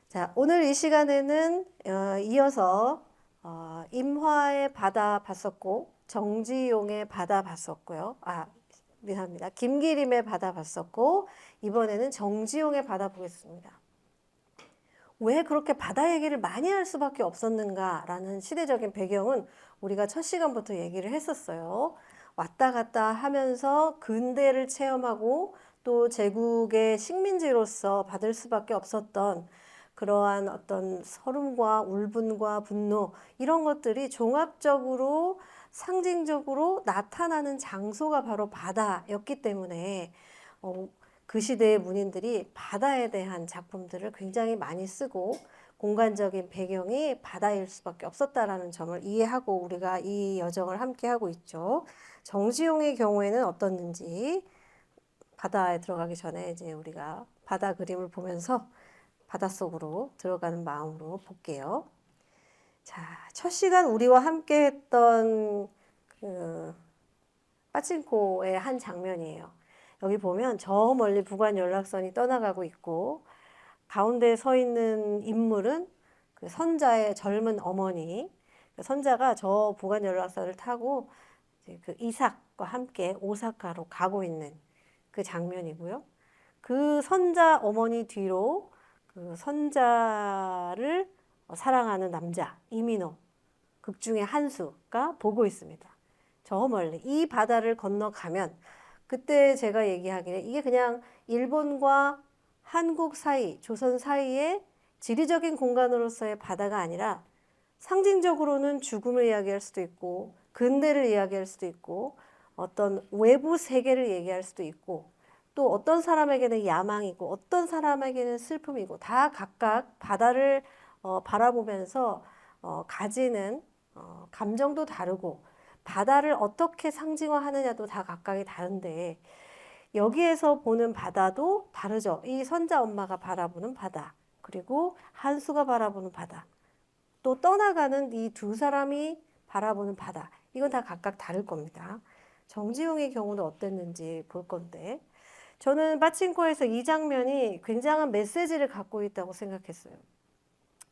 자, 오늘 이 시간에는 이어서 임화의 바다 봤었고 정지용의 바다 봤었고요. 미안합니다. 김기림의 바다 봤었고 이번에는 정지용의 바다 보겠습니다. 왜 그렇게 바다 얘기를 많이 할 수밖에 없었는가라는 시대적인 배경은 우리가 첫 시간부터 얘기를 했었어요. 왔다 갔다 하면서 근대를 체험하고 또 제국의 식민지로서 받을 수밖에 없었던 그러한 어떤 서름과 울분과 분노 이런 것들이 종합적으로 상징적으로 나타나는 장소가 바로 바다였기 때문에 그 시대의 문인들이 바다에 대한 작품들을 굉장히 많이 쓰고 공간적인 배경이 바다일 수밖에 없었다라는 점을 이해하고 우리가 이 여정을 함께 하고 있죠. 정지용의 경우에는 어떻는지 바다에 들어가기 전에 이제 우리가 바다 그림을 보면서 바닷속으로 들어가는 마음으로 볼게요. 자, 첫 시간 우리와 함께 했던 그 빠친코의 한 장면이에요. 여기 보면 저 멀리 부관 연락선이 떠나가고 있고 가운데 서 있는 인물은 그 선자의 젊은 어머니. 그 선자가 저 부관 연락선을 타고 이제 그 이삭과 함께 오사카로 가고 있는 그 장면이고요. 그 선자 어머니 뒤로 그 선자를 사랑하는 남자 이민호 극 중에 한수가 보고 있습니다. 저 멀리 이 바다를 건너가면 그때 제가 얘기하기를 이게 그냥 일본과 한국 사이, 조선 사이의 지리적인 공간으로서의 바다가 아니라 상징적으로는 죽음을 이야기할 수도 있고 근대를 이야기할 수도 있고 어떤 외부 세계를 얘기할 수도 있고 또 어떤 사람에게는 야망이고 어떤 사람에게는 슬픔이고 다 각각 바다를 바라보면서 가지는 감정도 다르고 바다를 어떻게 상징화하느냐도 다 각각이 다른데 여기에서 보는 바다도 다르죠. 이 선자 엄마가 바라보는 바다 그리고 한수가 바라보는 바다 또 떠나가는 이 두 사람이 바라보는 바다 이건 다 각각 다를 겁니다. 정지용의 경우는 어땠는지 볼 건데 저는 빠친코에서 이 장면이 굉장한 메시지를 갖고 있다고 생각했어요.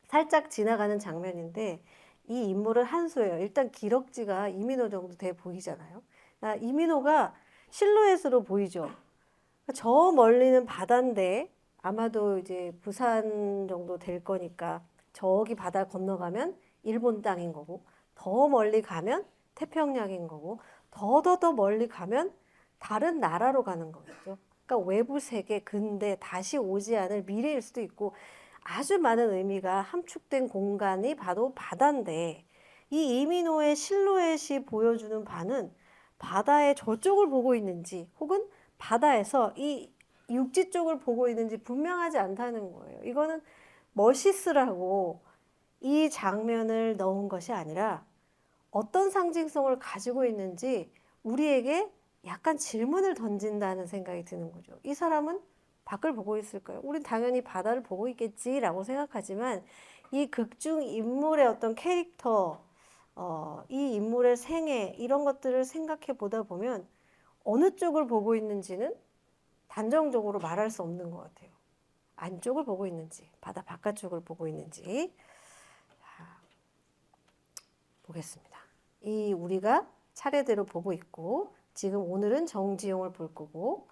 살짝 지나가는 장면인데 이 인물은 한수예요. 일단 기럭지가 이민호 정도 돼 보이잖아요. 이민호가 실루엣으로 보이죠. 저 멀리는 바다인데 아마도 이제 부산 정도 될 거니까 저기 바다 건너가면 일본 땅인 거고 더 멀리 가면 태평양인 거고 더 멀리 가면 다른 나라로 가는 거겠죠. 그러니까 외부 세계 근데 다시 오지 않을 미래일 수도 있고 아주 많은 의미가 함축된 공간이 바로 바다인데 이 이민호의 실루엣이 보여주는 바는 바다의 저쪽을 보고 있는지 혹은 바다에서 이 육지 쪽을 보고 있는지 분명하지 않다는 거예요. 이거는 멋있으라고 이 장면을 넣은 것이 아니라 어떤 상징성을 가지고 있는지 우리에게 약간 질문을 던진다는 생각이 드는 거죠. 이 사람은 밖을 보고 있을까요? 우린 당연히 바다를 보고 있겠지라고 생각하지만 이 극중 인물의 어떤 캐릭터, 이 인물의 생애 이런 것들을 생각해 보다 보면 어느 쪽을 보고 있는지는 단정적으로 말할 수 없는 것 같아요. 안쪽을 보고 있는지, 바다 바깥쪽을 보고 있는지 보겠습니다. 이 우리가 차례대로 보고 있고 지금 오늘은 정지용을 볼 거고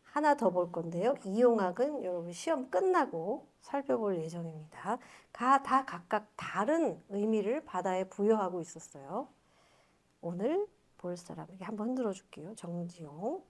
하나 더 볼 건데요. 이용학은 여러분 시험 끝나고 살펴볼 예정입니다. 다 각각 다른 의미를 바다에 부여하고 있었어요. 오늘 볼 사람에게 한번 흔들어 줄게요. 정지용.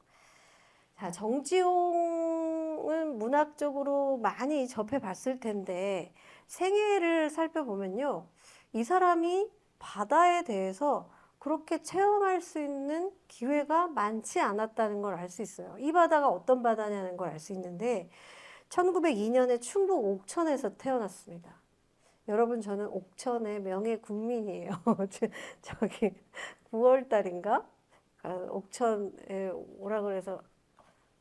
자, 정지용은 문학적으로 많이 접해 봤을 텐데 생애를 살펴보면요. 이 사람이 바다에 대해서 그렇게 체험할 수 있는 기회가 많지 않았다는 걸 알 수 있어요. 이 바다가 어떤 바다냐는 걸 알 수 있는데 1902년에 충북 옥천에서 태어났습니다. 여러분 저는 옥천의 명예 국민이에요. 저기 9월 달인가? 옥천에 오라 그래서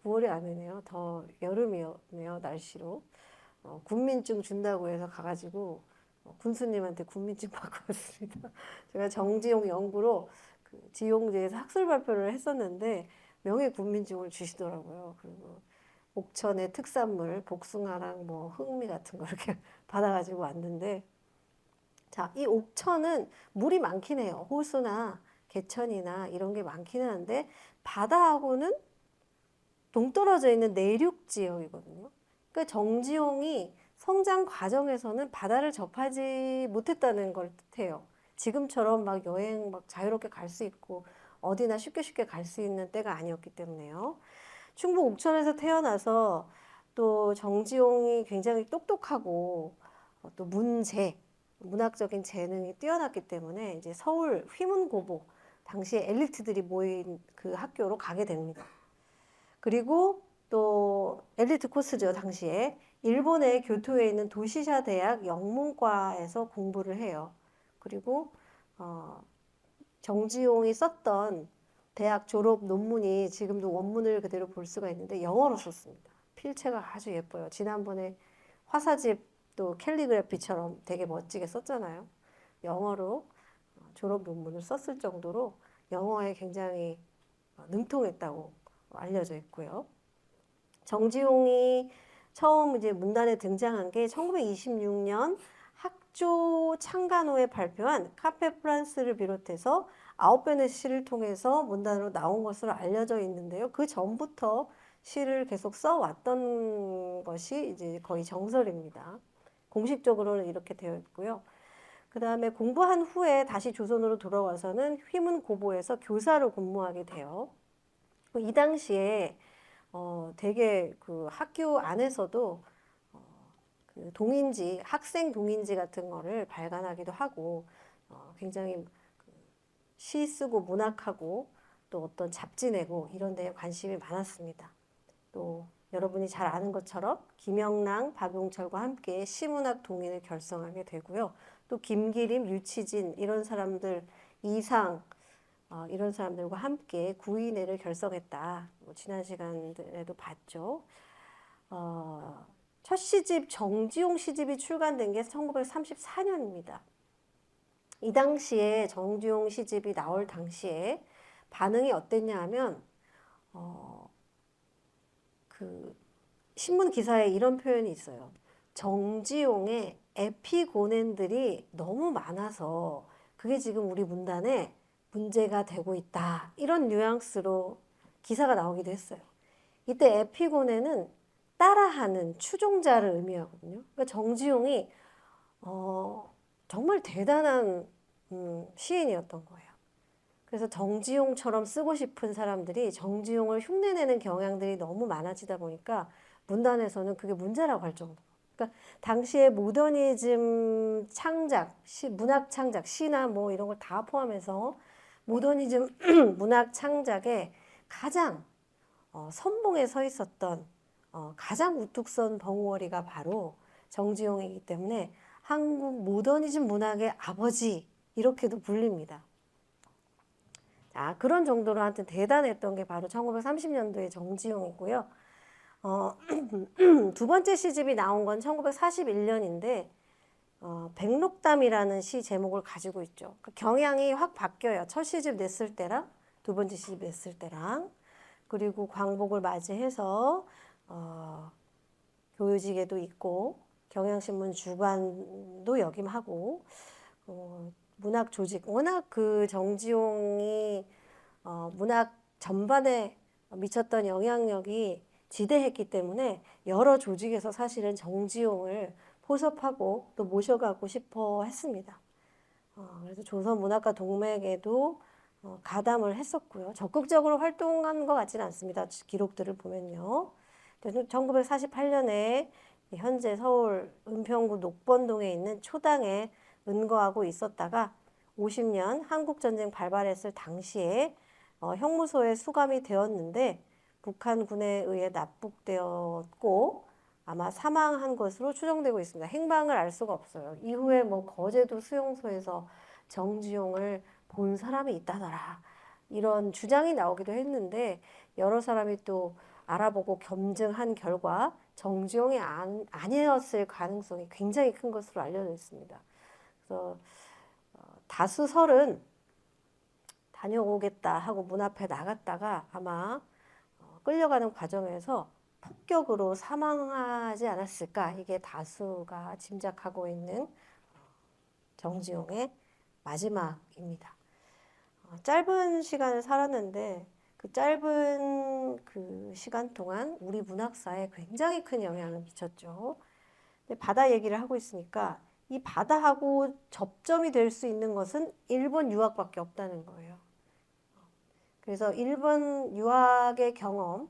9월이 아니네요. 더 여름이었네요. 날씨로. 군민증 준다고 해서 가가지고 군수님한테 군민증 받고 왔습니다. 제가 정지용 연구로 그 지용제에서 학술 발표를 했었는데 명예 군민증을 주시더라고요. 그리고 옥천의 특산물 복숭아랑 뭐 흑미 같은 거 이렇게 받아가지고 왔는데, 자, 이 옥천은 물이 많긴 해요. 호수나 개천이나 이런 게 많기는 한데 바다하고는 동떨어져 있는 내륙 지역이거든요. 그러니까 정지용이 성장 과정에서는 바다를 접하지 못했다는 걸 뜻해요. 지금처럼 막 여행 막 자유롭게 갈 수 있고 어디나 쉽게 쉽게 갈 수 있는 때가 아니었기 때문에요. 충북 옥천에서 태어나서 또 정지용이 굉장히 똑똑하고 또 문학적인 재능이 뛰어났기 때문에 이제 서울 휘문고고 당시에 엘리트들이 모인 그 학교로 가게 됩니다. 그리고 또 엘리트 코스죠, 당시에. 일본의 교토에 있는 도시샤 대학 영문과에서 공부를 해요. 그리고 정지용이 썼던 대학 졸업 논문이 지금도 원문을 그대로 볼 수가 있는데 영어로 썼습니다. 필체가 아주 예뻐요. 지난번에 화사집 또 캘리그래피처럼 되게 멋지게 썼잖아요. 영어로 졸업 논문을 썼을 정도로 영어에 굉장히 능통했다고 알려져 있고요. 정지용이 처음 이제 문단에 등장한 게 1926년 학조 창간호에 발표한 카페 프란스를 비롯해서 9편의 시를 통해서 문단으로 나온 것으로 알려져 있는데요. 그 전부터 시를 계속 써왔던 것이 이제 거의 정설입니다. 공식적으로는 이렇게 되어 있고요. 그 다음에 공부한 후에 다시 조선으로 돌아와서는 휘문고보에서 교사로 근무하게 돼요. 이 당시에 되게 그 학교 안에서도 그 동인지, 학생 동인지 같은 거를 발간하기도 하고 굉장히 시 쓰고 문학하고 또 어떤 잡지 내고 이런 데에 관심이 많았습니다. 또 여러분이 잘 아는 것처럼 김영랑, 박용철과 함께 시문학 동인을 결성하게 되고요. 또 김기림, 유치진 이런 사람들, 이상 이런 사람들과 함께 구인회를 결성했다. 뭐 지난 시간에도 봤죠. 첫 시집 정지용 시집이 출간된 게 1934년입니다. 이 당시에 정지용 시집이 나올 당시에 반응이 어땠냐 하면 그 신문 기사에 이런 표현이 있어요. 정지용의 에피고넨들이 너무 많아서 그게 지금 우리 문단에 문제가 되고 있다. 이런 뉘앙스로 기사가 나오기도 했어요. 이때 에피고네는 따라하는 추종자를 의미하거든요. 그러니까 정지용이 정말 대단한 시인이었던 거예요. 그래서 정지용처럼 쓰고 싶은 사람들이 정지용을 흉내내는 경향들이 너무 많아지다 보니까 문단에서는 그게 문제라고 할 정도. 그러니까 당시에 모더니즘 창작, 문학 창작, 시나 뭐 이런 걸 다 포함해서 모더니즘 문학 창작에 가장 선봉에 서 있었던 가장 우뚝 선 벙어리가 바로 정지용이기 때문에 한국 모더니즘 문학의 아버지 이렇게도 불립니다. 자, 그런 정도로 하여튼 대단했던 게 바로 1930년도의 정지용이고요. 두 번째 시집이 나온 건 1941년인데 백록담이라는 시 제목을 가지고 있죠. 그 경향이 확 바뀌어요. 첫 시집 냈을 때랑 두 번째 시집 냈을 때랑. 그리고 광복을 맞이해서 교유직에도 있고 경향신문 주간도 역임하고 문학 조직 워낙 그 정지용이 문학 전반에 미쳤던 영향력이 지대했기 때문에 여러 조직에서 사실은 정지용을 포섭하고 또 모셔가고 싶어 했습니다. 그래서 조선문학가 동맹에도 가담을 했었고요. 적극적으로 활동한 것 같지는 않습니다. 기록들을 보면요. 1948년에 현재 서울 은평구 녹번동에 있는 초당에 은거하고 있었다가 50년 한국전쟁 발발했을 당시에 형무소에 수감이 되었는데 북한군에 의해 납북되었고 아마 사망한 것으로 추정되고 있습니다. 행방을 알 수가 없어요. 이후에 뭐 거제도 수용소에서 정지용을 본 사람이 있다더라. 이런 주장이 나오기도 했는데 여러 사람이 또 알아보고 검증한 결과 정지용이 아니었을 가능성이 굉장히 큰 것으로 알려져 있습니다. 그래서 다수설은 다녀오겠다 하고 문 앞에 나갔다가 아마 끌려가는 과정에서 폭격으로 사망하지 않았을까? 이게 다수가 짐작하고 있는 정지용의 마지막입니다. 짧은 시간을 살았는데 그 짧은 그 시간 동안 우리 문학사에 굉장히 큰 영향을 미쳤죠. 근데 바다 얘기를 하고 있으니까 이 바다하고 접점이 될 수 있는 것은 일본 유학밖에 없다는 거예요. 그래서 일본 유학의 경험,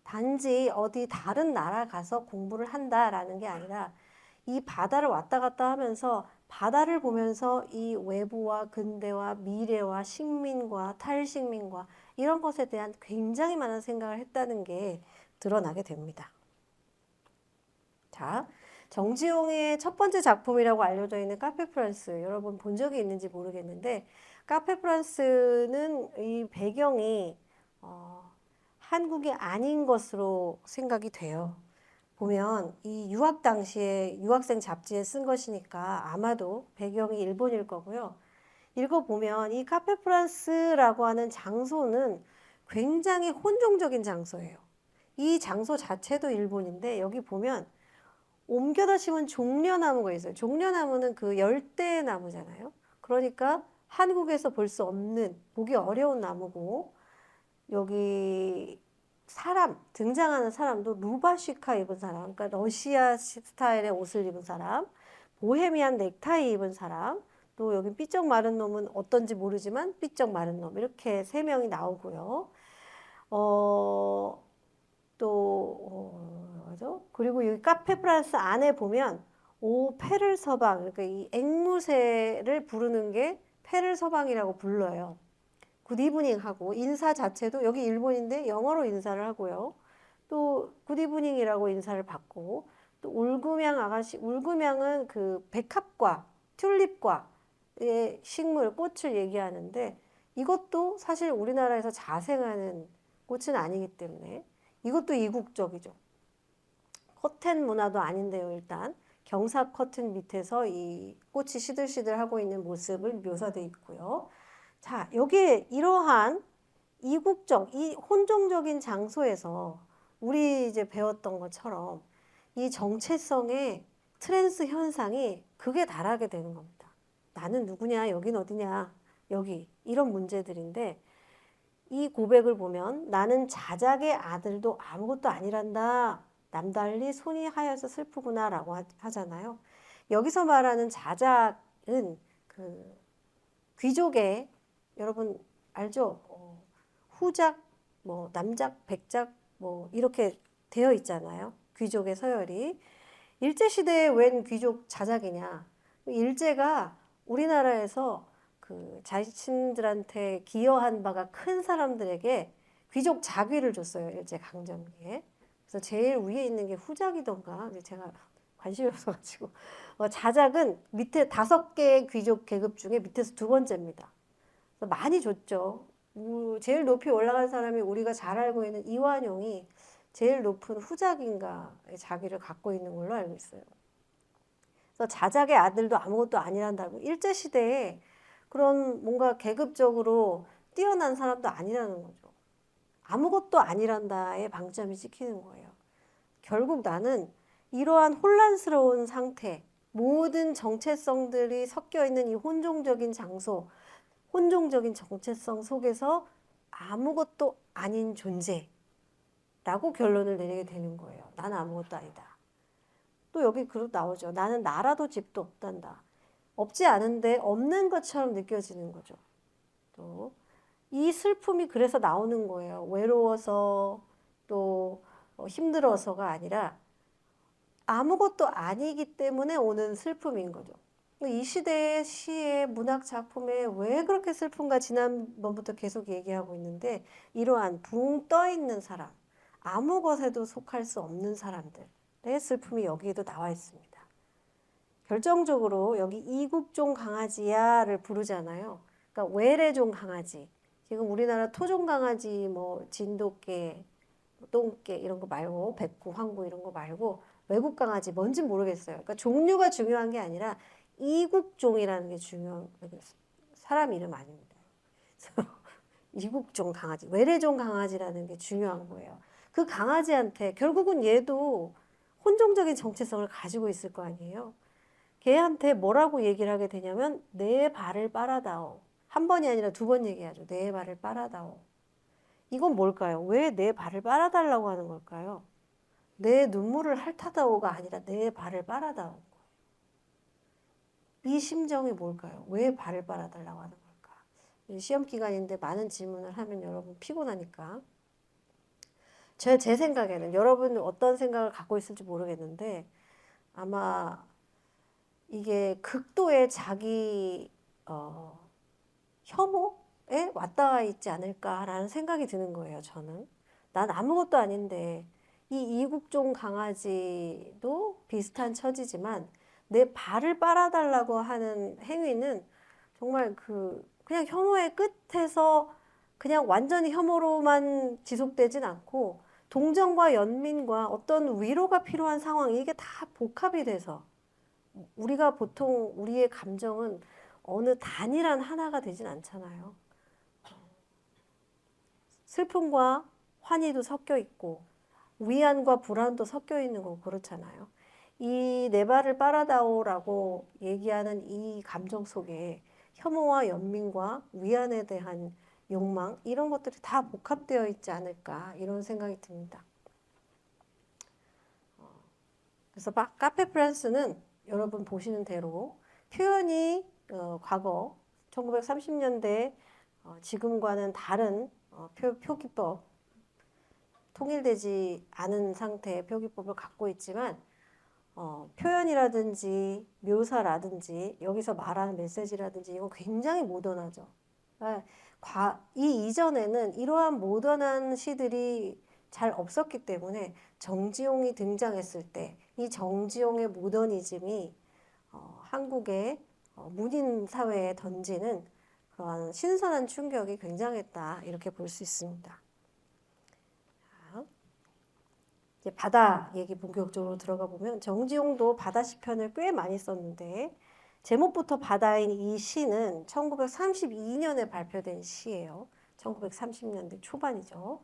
단지 어디 다른 나라 가서 공부를 한다라는 게 아니라 이 바다를 왔다 갔다 하면서 바다를 보면서 이 외부와 근대와 미래와 식민과 탈식민과 이런 것에 대한 굉장히 많은 생각을 했다는 게 드러나게 됩니다. 자, 정지용의 첫 번째 작품이라고 알려져 있는 카페 프랑스, 여러분 본 적이 있는지 모르겠는데 카페 프랑스는 이 배경이 한국이 아닌 것으로 생각이 돼요. 보면 이 유학 당시에 유학생 잡지에 쓴 것이니까 아마도 배경이 일본일 거고요. 읽어보면 이 카페 프랑스라고 하는 장소는 굉장히 혼종적인 장소예요. 이 장소 자체도 일본인데 여기 보면 옮겨다 심은 종려나무가 있어요. 종려나무는 그 열대나무잖아요. 그러니까 한국에서 볼 수 없는, 보기 어려운 나무고 여기 사람, 등장하는 사람도 루바시카 입은 사람, 그러니까 러시아 스타일의 옷을 입은 사람, 보헤미안 넥타이 입은 사람, 또 여기 삐쩍 마른 놈은 어떤지 모르지만 삐쩍 마른 놈, 이렇게 세 명이 나오고요. 그리고 여기 카페 프랑스 안에 보면 오 페를 서방, 그러니까 이 앵무새를 부르는 게 페를 서방이라고 불러요. 굿이브닝하고 인사 자체도 여기 일본인데 영어로 인사를 하고요. 또 굿이브닝이라고 인사를 받고 또 울금양 아가씨, 울금양은 그 백합과 튤립과의 식물, 꽃을 얘기하는데 이것도 사실 우리나라에서 자생하는 꽃은 아니기 때문에 이것도 이국적이죠. 커튼 문화도 아닌데요, 일단. 경사 커튼 밑에서 이 꽃이 시들시들하고 있는 모습을 묘사되어 있고요. 자, 여기에 이러한 이국적, 이 혼종적인 장소에서 우리 이제 배웠던 것처럼 이 정체성의 트랜스 현상이 극에 달하게 되는 겁니다. 나는 누구냐, 여긴 어디냐, 여기 이런 문제들인데 이 고백을 보면 나는 자작의 아들도 아무것도 아니란다. 남달리 손이 하여서 슬프구나 라고 하잖아요. 여기서 말하는 자작은 그 귀족의 여러분 알죠? 후작, 뭐 남작, 백작 뭐 이렇게 되어 있잖아요. 귀족의 서열이. 일제시대에 웬 귀족 자작이냐. 일제가 우리나라에서 그 자신들한테 기여한 바가 큰 사람들에게 귀족 자귀를 줬어요. 일제 강점기에. 그래서 제일 위에 있는 게 후작이던가 제가 관심이 없어가지고 자작은 밑에 5개의 귀족 계급 중에 밑에서 두 번째입니다. 그래서 많이 줬죠. 제일 높이 올라간 사람이 우리가 잘 알고 있는 이완용이 제일 높은 후작인가의 자기를 갖고 있는 걸로 알고 있어요. 그래서 자작의 아들도 아무것도 아니란다고 일제시대에 그런 뭔가 계급적으로 뛰어난 사람도 아니라는 거죠. 아무것도 아니란다에 방점이 찍히는 거예요. 결국 나는 이러한 혼란스러운 상태, 모든 정체성들이 섞여 있는 이 혼종적인 장소, 혼종적인 정체성 속에서 아무것도 아닌 존재라고 결론을 내리게 되는 거예요. 나는 아무것도 아니다. 또 여기 그룹 나오죠. 나는 나라도 집도 없단다. 없지 않은데 없는 것처럼 느껴지는 거죠. 또 이 슬픔이 그래서 나오는 거예요. 외로워서 또 힘들어서가 아니라 아무것도 아니기 때문에 오는 슬픔인 거죠. 이 시대의 시의 문학 작품에 왜 그렇게 슬픈가 지난번부터 계속 얘기하고 있는데 이러한 붕 떠 있는 사람, 아무 것에도 속할 수 없는 사람들의 슬픔이 여기에도 나와 있습니다. 결정적으로 여기 이국종 강아지야를 부르잖아요. 그러니까 외래종 강아지. 지금 우리나라 토종 강아지 뭐 진돗개, 똥개 이런 거 말고 백구, 황구 이런 거 말고 외국 강아지 뭔지 모르겠어요. 그러니까 종류가 중요한 게 아니라 이국종이라는 게 중요한 사람 이름 아닙니다. 이국종 강아지, 외래종 강아지라는 게 중요한 거예요. 그 강아지한테 결국은 얘도 혼종적인 정체성을 가지고 있을 거 아니에요. 걔한테 뭐라고 얘기를 하게 되냐면 내 발을 빨아다오. 한 번이 아니라 두 번 얘기하죠. 내 발을 빨아다오. 이건 뭘까요? 왜 내 발을 빨아달라고 하는 걸까요? 내 눈물을 핥아다오가 아니라 내 발을 빨아다오. 이 심정이 뭘까요? 왜 발을 빨아달라고 하는 걸까? 시험 기간인데 많은 질문을 하면 여러분 피곤하니까. 제 생각에는 여러분 어떤 생각을 갖고 있을지 모르겠는데 아마 이게 극도의 자기 혐오에 왔다 있지 않을까라는 생각이 드는 거예요. 저는 난 아무것도 아닌데 이 이국종 강아지도 비슷한 처지지만 내 발을 빨아달라고 하는 행위는 정말 그냥 혐오의 끝에서 그냥 완전히 혐오로만 지속되진 않고 동정과 연민과 어떤 위로가 필요한 상황 이게 다 복합이 돼서 우리가 보통 우리의 감정은 어느 단일한 하나가 되진 않잖아요. 슬픔과 환희도 섞여 있고 위안과 불안도 섞여 있는 거고 그렇잖아요. 이 내 발을 빨아다오라고 얘기하는 이 감정 속에 혐오와 연민과 위안에 대한 욕망 이런 것들이 다 복합되어 있지 않을까 이런 생각이 듭니다. 그래서 카페 프랑스는 여러분 보시는 대로 표현이 과거 1930년대 지금과는 다른 표기법 통일되지 않은 상태의 표기법을 갖고 있지만 표현이라든지 묘사라든지 여기서 말하는 메시지라든지 이건 굉장히 모던하죠. 이 이전에는 이러한 모던한 시들이 잘 없었기 때문에 정지용이 등장했을 때 이 정지용의 모더니즘이 한국의 문인 사회에 던지는 그러한 신선한 충격이 굉장했다 이렇게 볼 수 있습니다. 이제 바다 얘기 본격적으로 들어가 보면 정지용도 바다 시편을 꽤 많이 썼는데 제목부터 바다인 이 시는 1932년에 발표된 시예요. 1930년대 초반이죠.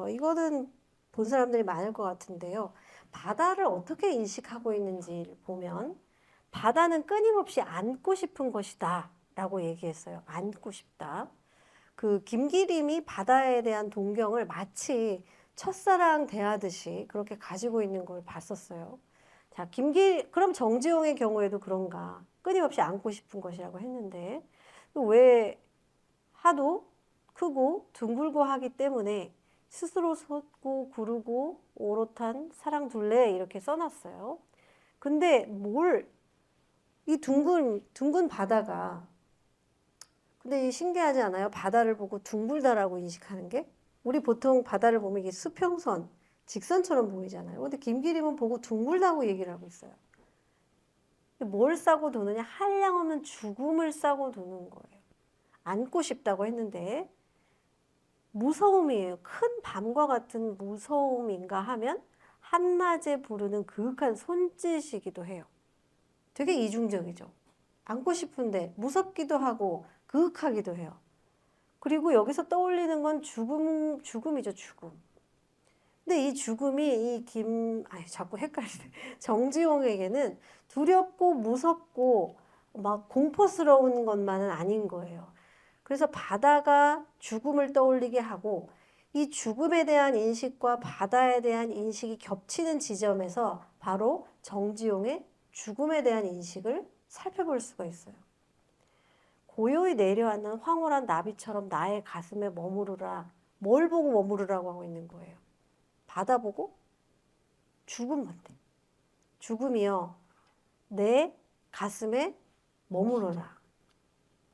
이거는 본 사람들이 많을 것 같은데요. 바다를 어떻게 인식하고 있는지 보면 바다는 끊임없이 안고 싶은 것이다 라고 얘기했어요. 안고 싶다. 김기림이 바다에 대한 동경을 마치 첫사랑 대하듯이 그렇게 가지고 있는 걸 봤었어요. 자, 그럼 정지용의 경우에도 그런가? 끊임없이 안고 싶은 것이라고 했는데 왜 하도 크고 둥글고 하기 때문에 스스로 솟고 구르고 오롯한 사랑 둘레 이렇게 써놨어요. 근데 이 둥근 바다가 근데 신기하지 않아요? 바다를 보고 둥글다라고 인식하는 게? 우리 보통 바다를 보면 이게 수평선, 직선처럼 보이잖아요. 근데 김기림은 보고 둥글다고 얘기를 하고 있어요. 뭘 싸고 도느냐? 한량없는 죽음을 싸고 도는 거예요. 안고 싶다고 했는데 무서움이에요. 큰 밤과 같은 무서움인가 하면 한낮에 부르는 그윽한 손짓이기도 해요. 되게 이중적이죠. 안고 싶은데 무섭기도 하고 그윽하기도 해요. 그리고 여기서 떠올리는 건 죽음이죠, 죽음. 근데 이 죽음이 자꾸 헷갈리네. 정지용에게는 두렵고 무섭고 막 공포스러운 것만은 아닌 거예요. 그래서 바다가 죽음을 떠올리게 하고 이 죽음에 대한 인식과 바다에 대한 인식이 겹치는 지점에서 바로 정지용의 죽음에 대한 인식을 살펴볼 수가 있어요. 고요히 내려앉는 황홀한 나비처럼 나의 가슴에 머무르라. 뭘 보고 머무르라고 하고 있는 거예요? 바다 보고? 죽음 같아. 죽음이요. 내 가슴에 머무르라.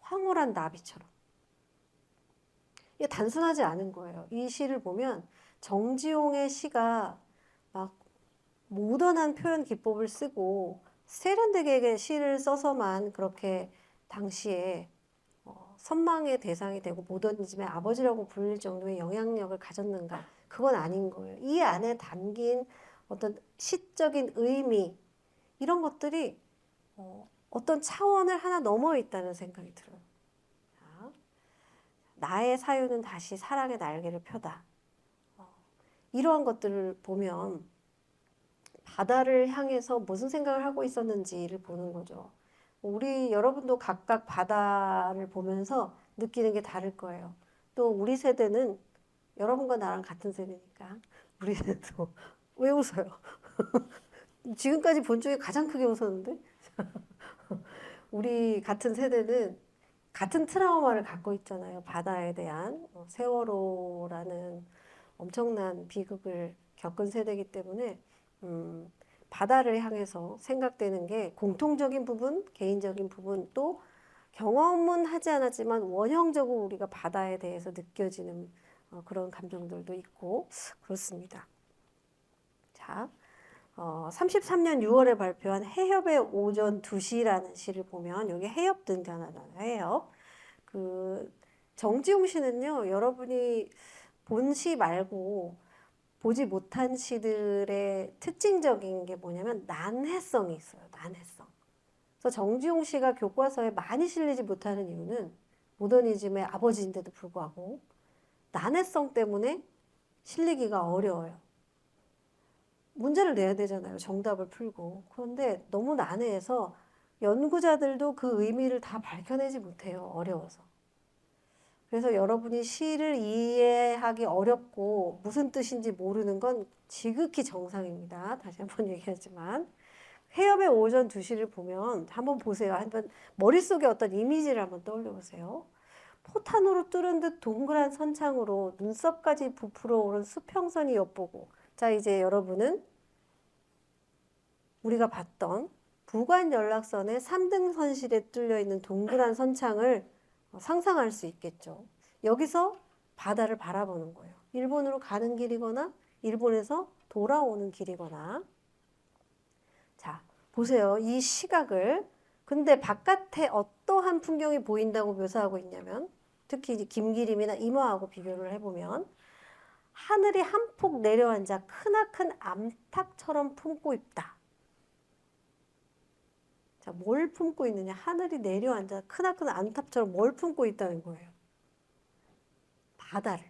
황홀한 나비처럼. 이게 단순하지 않은 거예요. 이 시를 보면 정지용의 시가 막 모던한 표현 기법을 쓰고 세련되게 시를 써서만 그렇게 당시에 선망의 대상이 되고 모더니즘의 아버지라고 불릴 정도의 영향력을 가졌는가? 그건 아닌 거예요. 이 안에 담긴 어떤 시적인 의미 이런 것들이 어떤 차원을 하나 넘어 있다는 생각이 들어요. 자, 나의 사유는 다시 사랑의 날개를 펴다. 이러한 것들을 보면 바다를 향해서 무슨 생각을 하고 있었는지를 보는 거죠. 우리 여러분도 각각 바다를 보면서 느끼는 게 다를 거예요. 또 우리 세대는 여러분과 나랑 같은 세대니까 우리 세대도 왜 웃어요? 지금까지 본 중에 가장 크게 웃었는데 우리 같은 세대는 같은 트라우마를 갖고 있잖아요. 바다에 대한 세월호라는 엄청난 비극을 겪은 세대이기 때문에 바다를 향해서 생각되는 게 공통적인 부분, 개인적인 부분, 또 경험은 하지 않았지만 원형적으로 우리가 바다에 대해서 느껴지는 그런 감정들도 있고 그렇습니다. 자, 33년 6월에 발표한 해협의 오전 2시라는 시를 보면 여기 해협 등장하잖아요. 해협. 그 정지용 씨는요, 여러분이 본 시 말고 보지 못한 시들의 특징적인 게 뭐냐면 난해성이 있어요. 난해성. 그래서 정지용 씨가 교과서에 많이 실리지 못하는 이유는 모더니즘의 아버지인데도 불구하고 난해성 때문에 실리기가 어려워요. 문제를 내야 되잖아요. 정답을 풀고. 그런데 너무 난해해서 연구자들도 그 의미를 다 밝혀내지 못해요. 어려워서. 그래서 여러분이 시를 이해하기 어렵고 무슨 뜻인지 모르는 건 지극히 정상입니다. 다시 한번 얘기하지만. 해협의 오전 2시를 보면 한번 보세요. 한번 머릿속에 어떤 이미지를 한번 떠올려 보세요. 포탄으로 뚫은 듯 동그란 선창으로 눈썹까지 부풀어 오른 수평선이 엿보고 자 이제 여러분은 우리가 봤던 부관 연락선의 3등 선실에 뚫려 있는 동그란 선창을 상상할 수 있겠죠. 여기서 바다를 바라보는 거예요. 일본으로 가는 길이거나 일본에서 돌아오는 길이거나 자 보세요. 이 시각을 근데 바깥에 어떠한 풍경이 보인다고 묘사하고 있냐면 특히 이제 김기림이나 임화하고 비교를 해보면 하늘이 한 폭 내려앉아 크나큰 암탉처럼 품고 있다. 자, 뭘 품고 있느냐? 하늘이 내려앉아 크나큰 암탉처럼 뭘 품고 있다는 거예요? 바다를.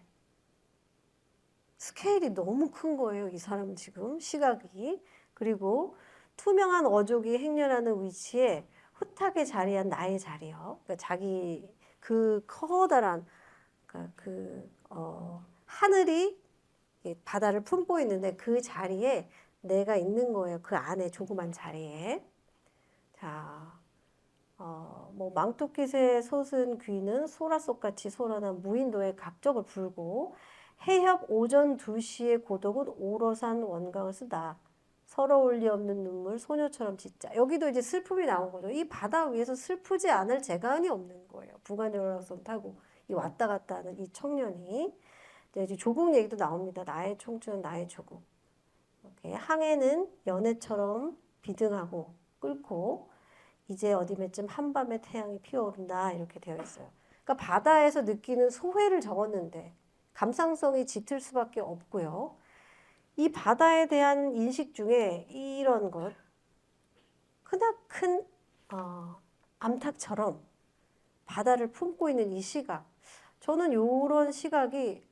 스케일이 너무 큰 거예요. 이 사람은 지금 시각이. 그리고 투명한 어족이 행렬하는 위치에 훗하게 자리한 나의 자리요. 그러니까 자기 그 커다란 하늘이 바다를 품고 있는데 그 자리에 내가 있는 거예요. 그 안에 조그만 자리에. 자, 뭐 망토끼새 솟은 귀는 소라속같이 소란한 무인도의 갑적을 불고 해협 오전 2시의 고독은 오로산 원강을 쓰다. 서러울 리 없는 눈물 소녀처럼 짓자. 여기도 이제 슬픔이 나온 거죠. 이 바다 위에서 슬프지 않을 재간이 없는 거예요. 부관연락선 타고 이 왔다 갔다 하는 이 청년이. 이제 조국 얘기도 나옵니다. 나의 청춘, 나의 조국. 이렇게 항해는 연애처럼 비등하고 끓고 이제 어디매쯤 한밤에 태양이 피어오른다 이렇게 되어 있어요. 그러니까 바다에서 느끼는 소회를 적었는데 감상성이 짙을 수밖에 없고요. 이 바다에 대한 인식 중에 이런 것 크나큰 암탉처럼 바다를 품고 있는 이 시각 저는 이런 시각이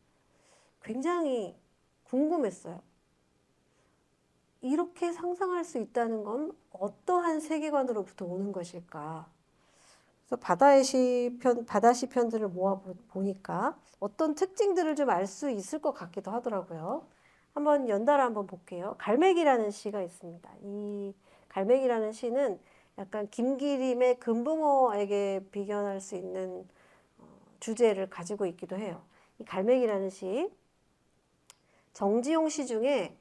굉장히 궁금했어요. 이렇게 상상할 수 있다는 건 어떠한 세계관으로부터 오는 것일까? 그래서 바다 시편들을 모아 보니까 어떤 특징들을 좀 알 수 있을 것 같기도 하더라고요. 한번 연달아 한번 볼게요. 갈매기라는 시가 있습니다. 이 갈매기라는 시는 약간 김기림의 금붕어에게 비견할 수 있는 주제를 가지고 있기도 해요. 이 갈매기라는 시 정지용 시 중에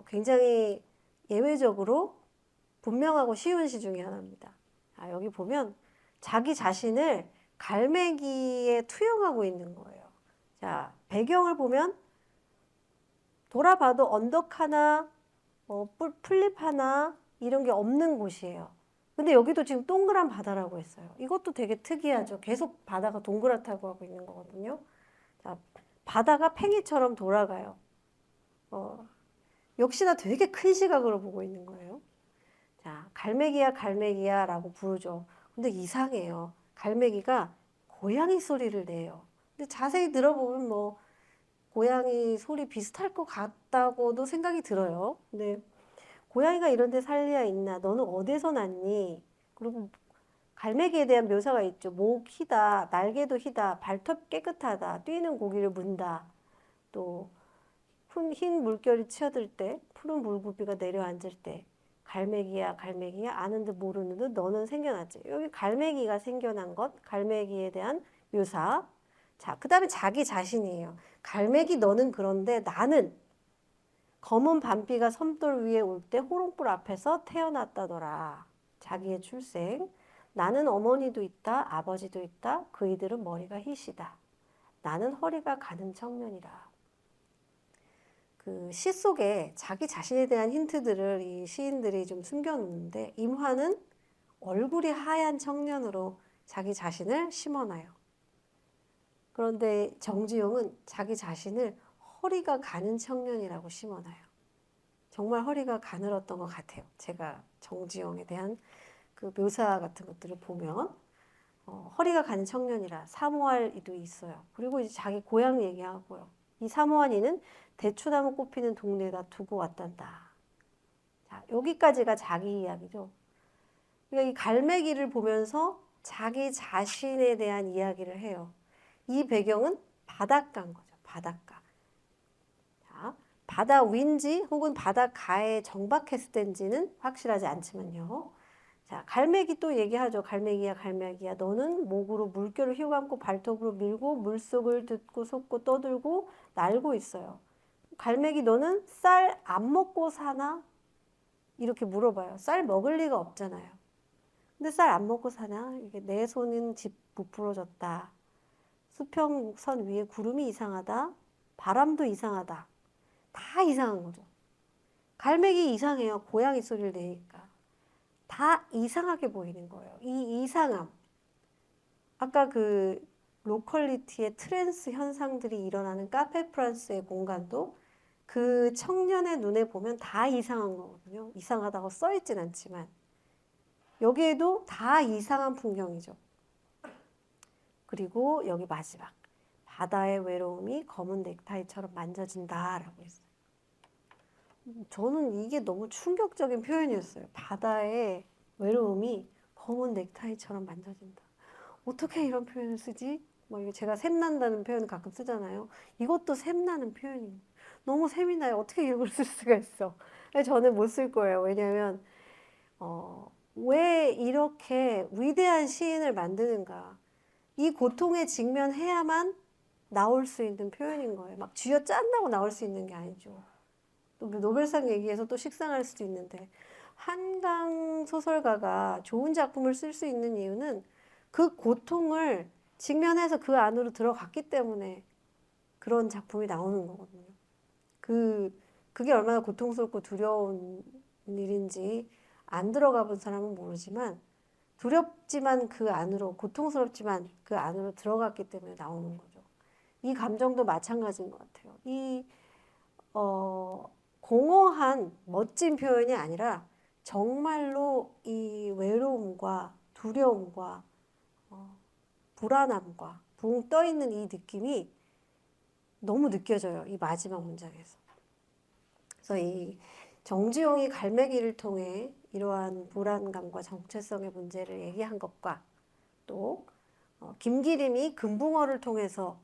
굉장히 예외적으로 분명하고 쉬운 시 중에 하나입니다. 여기 보면 자기 자신을 갈매기에 투영하고 있는 거예요. 자, 배경을 보면 돌아봐도 언덕 하나, 풀잎 하나 이런 게 없는 곳이에요. 근데 여기도 지금 동그란 바다라고 했어요. 이것도 되게 특이하죠. 계속 바다가 동그랗다고 하고 있는 거거든요. 자, 바다가 팽이처럼 돌아가요. 역시나 되게 큰 시각으로 보고 있는 거예요. 자, 갈매기야, 갈매기야 라고 부르죠. 근데 이상해요. 갈매기가 고양이 소리를 내요. 근데 자세히 들어보면 뭐 고양이 소리 비슷할 것 같다고도 생각이 들어요. 근데 고양이가 이런 데 살리야 있나? 너는 어디서 났니? 그리고 갈매기에 대한 묘사가 있죠. 목 희다, 날개도 희다, 발톱 깨끗하다, 뛰는 고기를 문다. 또 흰 물결이 치어들 때, 푸른 물고기가 내려앉을 때, 갈매기야, 갈매기야, 아는 듯 모르는 듯 너는 생겨났지. 여기 갈매기가 생겨난 것, 갈매기에 대한 묘사. 자, 그 다음에 자기 자신이에요. 갈매기 너는 그런데 나는 검은 밤비가 섬돌 위에 올 때 호롱불 앞에서 태어났다더라. 자기의 출생. 나는 어머니도 있다, 아버지도 있다. 그이들은 머리가 희시다. 나는 허리가 가는 청년이라. 그 시 속에 자기 자신에 대한 힌트들을 이 시인들이 좀 숨겨놓는데 임화는 얼굴이 하얀 청년으로 자기 자신을 심어놔요. 그런데 정지용은 자기 자신을 허리가 가는 청년이라고 심어놔요. 정말 허리가 가늘었던 것 같아요. 제가 정지용에 대한 그 묘사 같은 것들을 보면 허리가 가는 청년이라 사모할 이도 있어요. 그리고 이제 자기 고향 얘기하고요. 이 사모한 이는 대추나무 꽃피는 동네에다 두고 왔단다. 자, 여기까지가 자기 이야기죠. 그러니까 이 갈매기를 보면서 자기 자신에 대한 이야기를 해요. 이 배경은 바닷가인 거죠. 바닷가. 자, 바다 위인지 혹은 바닷가에 정박했을 때인지는 확실하지 않지만요. 자, 갈매기 또 얘기하죠. 갈매기야, 갈매기야. 너는 목으로 물결을 휘감고 발톱으로 밀고 물속을 듣고 솟고 떠들고 날고 있어요. 갈매기 너는 쌀 안 먹고 사나? 이렇게 물어봐요. 쌀 먹을 리가 없잖아요. 근데 쌀 안 먹고 사냐? 이게 내 손은 집 부풀어졌다. 수평선 위에 구름이 이상하다. 바람도 이상하다. 다 이상한 거죠. 갈매기 이상해요. 고양이 소리를 내니까. 다 이상하게 보이는 거예요. 이 이상함. 아까 그 로컬리티의 트랜스 현상들이 일어나는 카페 프란스의 공간도 그 청년의 눈에 보면 다 이상한 거거든요. 이상하다고 써있진 않지만 여기에도 다 이상한 풍경이죠. 그리고 여기 마지막 바다의 외로움이 검은 넥타이처럼 만져진다라고 했어요. 저는 이게 너무 충격적인 표현이었어요. 바다의 외로움이 검은 넥타이처럼 만져진다. 어떻게 이런 표현을 쓰지? 막 제가 샘난다는 표현 가끔 쓰잖아요. 이것도 샘나는 표현입니다. 너무 샘이 나요. 어떻게 이걸 쓸 수가 있어? 저는 못 쓸 거예요. 왜냐하면 왜 이렇게 위대한 시인을 만드는가? 이 고통에 직면해야만 나올 수 있는 표현인 거예요. 막 쥐어짠다고 나올 수 있는 게 아니죠. 또 노벨상 얘기해서 또 식상할 수도 있는데 한강 소설가가 좋은 작품을 쓸 수 있는 이유는 그 고통을 직면해서 그 안으로 들어갔기 때문에 그런 작품이 나오는 거거든요. 그게 얼마나 고통스럽고 두려운 일인지 안 들어가 본 사람은 모르지만 두렵지만 그 안으로, 고통스럽지만 그 안으로 들어갔기 때문에 나오는 거죠. 이 감정도 마찬가지인 것 같아요. 공허한 멋진 표현이 아니라 정말로 이 외로움과 두려움과 불안함과 붕 떠 있는 이 느낌이 너무 느껴져요. 이 마지막 문장에서. 그래서 이 정지용이 갈매기를 통해 이러한 불안감과 정체성의 문제를 얘기한 것과 또 김기림이 금붕어를 통해서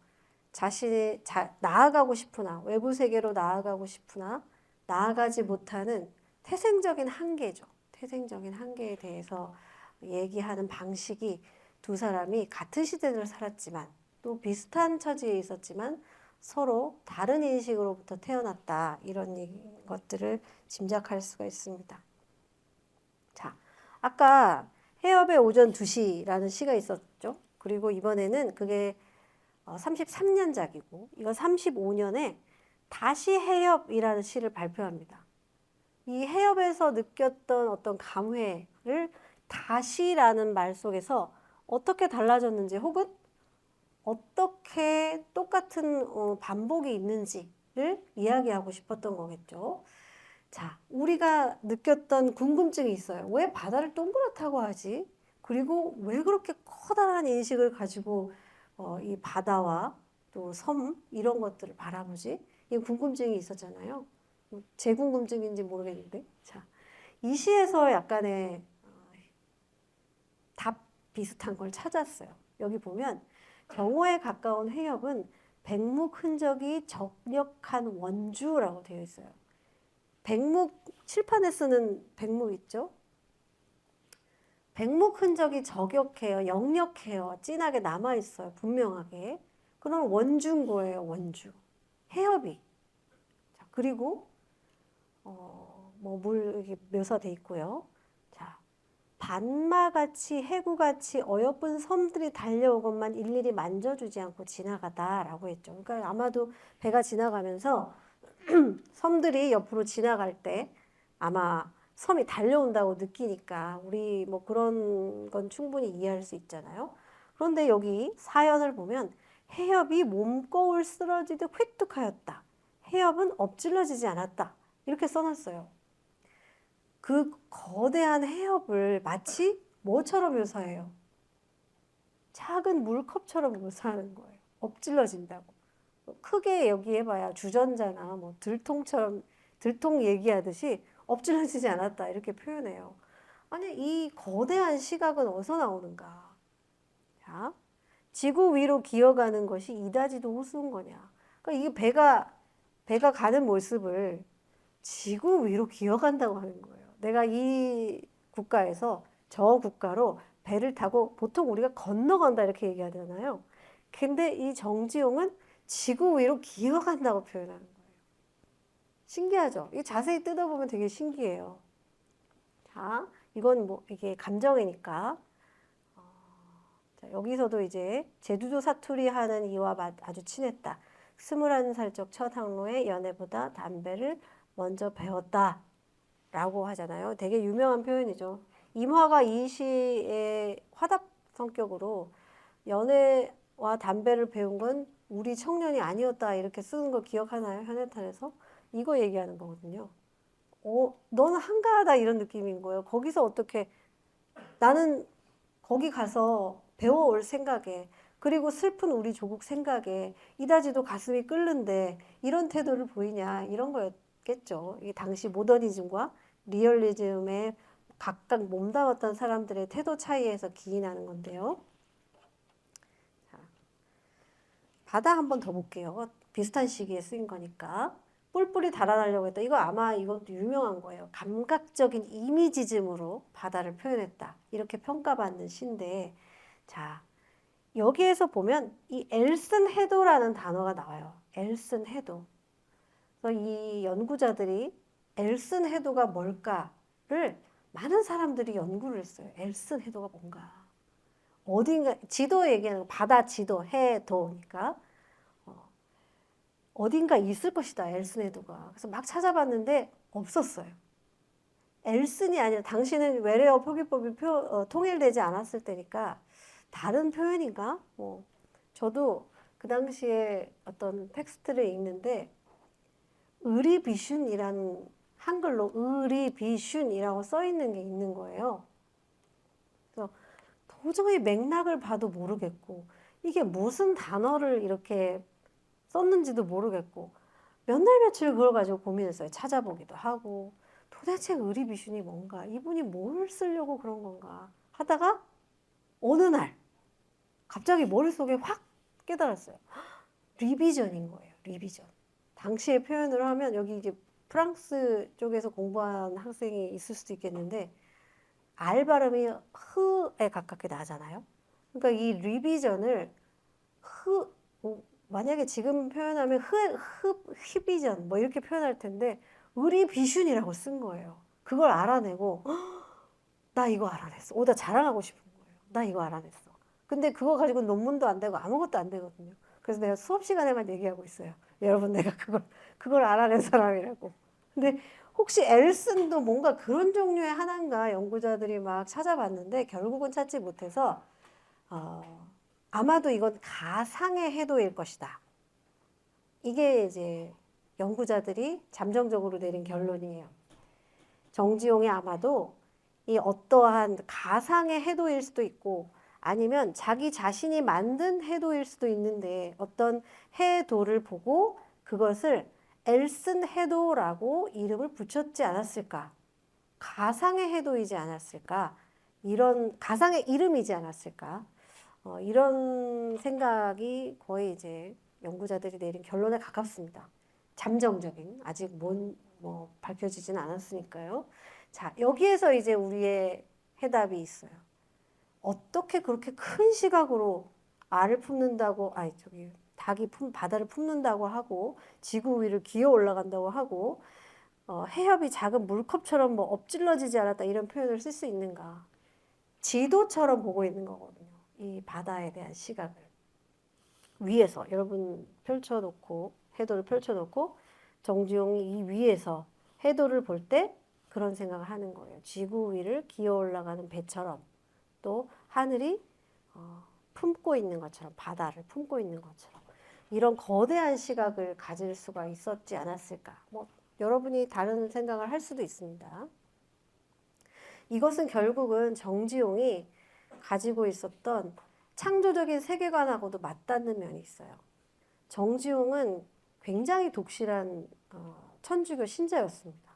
자신이 나아가고 싶으나 외부 세계로 나아가고 싶으나 나아가지 못하는 태생적인 한계죠. 태생적인 한계에 대해서 얘기하는 방식이 두 사람이 같은 시대를 살았지만 또 비슷한 처지에 있었지만 서로 다른 인식으로부터 태어났다. 이런 것들을 짐작할 수가 있습니다. 자, 아까 해협의 오전 2시라는 시가 있었죠. 그리고 이번에는 그게 33년작이고 이건 35년에 다시 해협이라는 시를 발표합니다. 이 해협에서 느꼈던 어떤 감회를 다시라는 말 속에서 어떻게 달라졌는지 혹은 어떻게 똑같은 반복이 있는지를 이야기하고 싶었던 거겠죠. 자, 우리가 느꼈던 궁금증이 있어요. 왜 바다를 동그랗다고 하지? 그리고 왜 그렇게 커다란 인식을 가지고 이 바다와 또 섬 이런 것들을 바라보지? 이 궁금증이 있었잖아요. 제 궁금증인지 모르겠는데. 자, 이 시에서 약간의 답 비슷한 걸 찾았어요. 여기 보면 경호에 가까운 해협은 백묵 흔적이 적력한 원주라고 되어 있어요. 백묵, 칠판에 쓰는 백묵 있죠? 백묵 흔적이 적역해요. 역력해요. 진하게 남아있어요. 분명하게. 그럼 원주인 거예요. 원주. 해협이. 자, 그리고 물 이렇게 묘사돼 있고요. 자, 반마같이 해구같이 어여쁜 섬들이 달려오건만 일일이 만져주지 않고 지나가다라고 했죠. 그러니까 아마도 배가 지나가면서 섬들이 옆으로 지나갈 때 아마 섬이 달려온다고 느끼니까 우리 뭐 그런 건 충분히 이해할 수 있잖아요. 그런데 여기 사연을 보면 해협이 몸거울 쓰러지듯 획득하였다. 해협은 엎질러지지 않았다. 이렇게 써놨어요. 그 거대한 해협을 마치 뭐처럼 묘사해요? 작은 물컵처럼 묘사하는 거예요. 엎질러진다고. 크게 여기해봐야 주전자나 뭐 들통처럼 들통 얘기하듯이 엎질러지지 않았다 이렇게 표현해요. 아니 이 거대한 시각은 어디서 나오는가? 자, 지구 위로 기어가는 것이 이다지도 호수인 거냐? 그러니까 이 배가 가는 모습을 지구 위로 기어간다고 하는 거예요. 내가 이 국가에서 저 국가로 배를 타고 보통 우리가 건너간다 이렇게 얘기하잖아요. 근데 이 정지용은 지구 위로 기어간다고 표현하는 거예요. 신기하죠? 이 자세히 뜯어보면 되게 신기해요. 자, 이건 뭐 이게 감정이니까. 자, 여기서도 이제 제주도 사투리 하는 이와 아주 친했다. 21살적 첫 항로에 연애보다 담배를 먼저 배웠다. 라고 하잖아요. 되게 유명한 표현이죠. 임화가 이 시의 화답 성격으로 연애와 담배를 배운 건 우리 청년이 아니었다 이렇게 쓰는 거 기억하나요? 현해탄에서? 이거 얘기하는 거거든요. 너는 한가하다 이런 느낌인 거예요. 거기서 어떻게 나는 거기 가서 배워올 생각에 그리고 슬픈 우리 조국 생각에 이다지도 가슴이 끓는데 이런 태도를 보이냐 이런 거였겠죠. 이 당시 모더니즘과 리얼리즘에 각각 몸담았던 사람들의 태도 차이에서 기인하는 건데요. 자, 바다 한 번 더 볼게요. 비슷한 시기에 쓰인 거니까. 뿔뿔이 달아나려고 했다. 이거 아마 이것도 유명한 거예요. 감각적인 이미지즘으로 바다를 표현했다. 이렇게 평가받는 시인데 자, 여기에서 보면 이 엘슨 해도라는 단어가 나와요. 엘슨 해도. 그래서 이 연구자들이 엘슨 해도가 뭘까를 많은 사람들이 연구를 했어요. 엘슨 해도가 뭔가. 어딘가, 지도 얘기하는 거, 바다 지도, 해도니까. 어딘가 있을 것이다, 엘슨 해도가. 그래서 막 찾아봤는데 없었어요. 엘슨이 아니라 당시는 외래어 표기법이 통일되지 않았을 때니까 다른 표현인가? 뭐 저도 그 당시에 어떤 텍스트를 읽는데 의리비슌이라는 한글로 의리비슌이라고 써 있는 게 있는 거예요. 그래서 도저히 맥락을 봐도 모르겠고 이게 무슨 단어를 이렇게 썼는지도 모르겠고 몇 날 며칠 그걸 가지고 고민했어요. 찾아보기도 하고 도대체 의리비슌이 뭔가 이분이 뭘 쓰려고 그런 건가 하다가 어느 날 갑자기 머릿속에 확 깨달았어요. 리비전인 거예요. 리비전. 당시의 표현으로 하면 여기 이제 프랑스 쪽에서 공부한 학생이 있을 수도 있겠는데 알 발음이 흐에 가깝게 나잖아요. 그러니까 이 리비전을 만약에 지금 표현하면 휘비전 뭐 이렇게 표현할 텐데 의리비슌이라고 쓴 거예요. 그걸 알아내고 나 이거 알아냈어. 나 자랑하고 싶은 거예요. 나 이거 알아냈어. 근데 그거 가지고 논문도 안 되고 아무것도 안 되거든요. 그래서 내가 수업 시간에만 얘기하고 있어요. 여러분 내가 그걸 알아낸 사람이라고. 근데 혹시 엘슨도 뭔가 그런 종류의 하나인가 연구자들이 막 찾아봤는데 결국은 찾지 못해서 아마도 이건 가상의 해도일 것이다. 이게 이제 연구자들이 잠정적으로 내린 결론이에요. 정지용이 아마도 이 어떠한 가상의 해도일 수도 있고 아니면 자기 자신이 만든 해도일 수도 있는데 어떤 해도를 보고 그것을 엘슨 해도라고 이름을 붙였지 않았을까? 가상의 해도이지 않았을까? 이런 가상의 이름이지 않았을까? 이런 생각이 거의 이제 연구자들이 내린 결론에 가깝습니다. 잠정적인 아직 뭐 밝혀지진 않았으니까요. 자, 여기에서 이제 우리의 해답이 있어요. 어떻게 그렇게 큰 시각으로 알을 품는다고, 아니 저기 닭이 바다를 품는다고 하고 지구 위를 기어 올라간다고 하고 해협이 작은 물컵처럼 뭐 엎질러지지 않았다 이런 표현을 쓸 수 있는가? 지도처럼 보고 있는 거거든요. 이 바다에 대한 시각을 위에서 여러분 펼쳐놓고 해도를 펼쳐놓고 정지용이 이 위에서 해도를 볼 때 그런 생각을 하는 거예요. 지구 위를 기어 올라가는 배처럼 또 하늘이 품고 있는 것처럼 바다를 품고 있는 것처럼 이런 거대한 시각을 가질 수가 있었지 않았을까. 뭐 여러분이 다른 생각을 할 수도 있습니다. 이것은 결국은 정지용이 가지고 있었던 창조적인 세계관하고도 맞닿는 면이 있어요. 정지용은 굉장히 독실한 천주교 신자였습니다.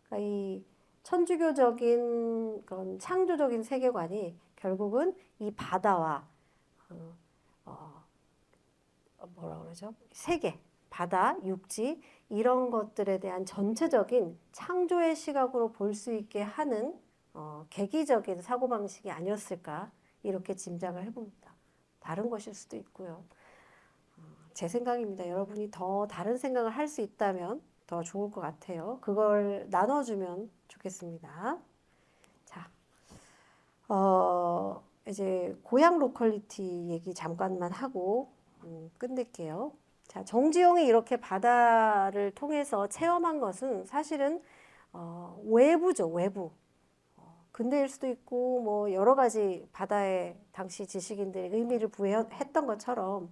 그러니까 이 천주교적인 그런 창조적인 세계관이 결국은 이 바다와 뭐라 그러죠? 세계, 바다, 육지 이런 것들에 대한 전체적인 창조의 시각으로 볼 수 있게 하는 계기적인 사고방식이 아니었을까 이렇게 짐작을 해봅니다. 다른 것일 수도 있고요. 제 생각입니다. 여러분이 더 다른 생각을 할 수 있다면 더 좋을 것 같아요. 그걸 나눠주면 좋겠습니다. 자, 이제 고향 로컬리티 얘기 잠깐만 하고 끝낼게요. 자, 정지용이 이렇게 바다를 통해서 체험한 것은 사실은 외부죠, 외부. 근대일 수도 있고 뭐 여러 가지 바다에 당시 지식인들이 의미를 부여했던 것처럼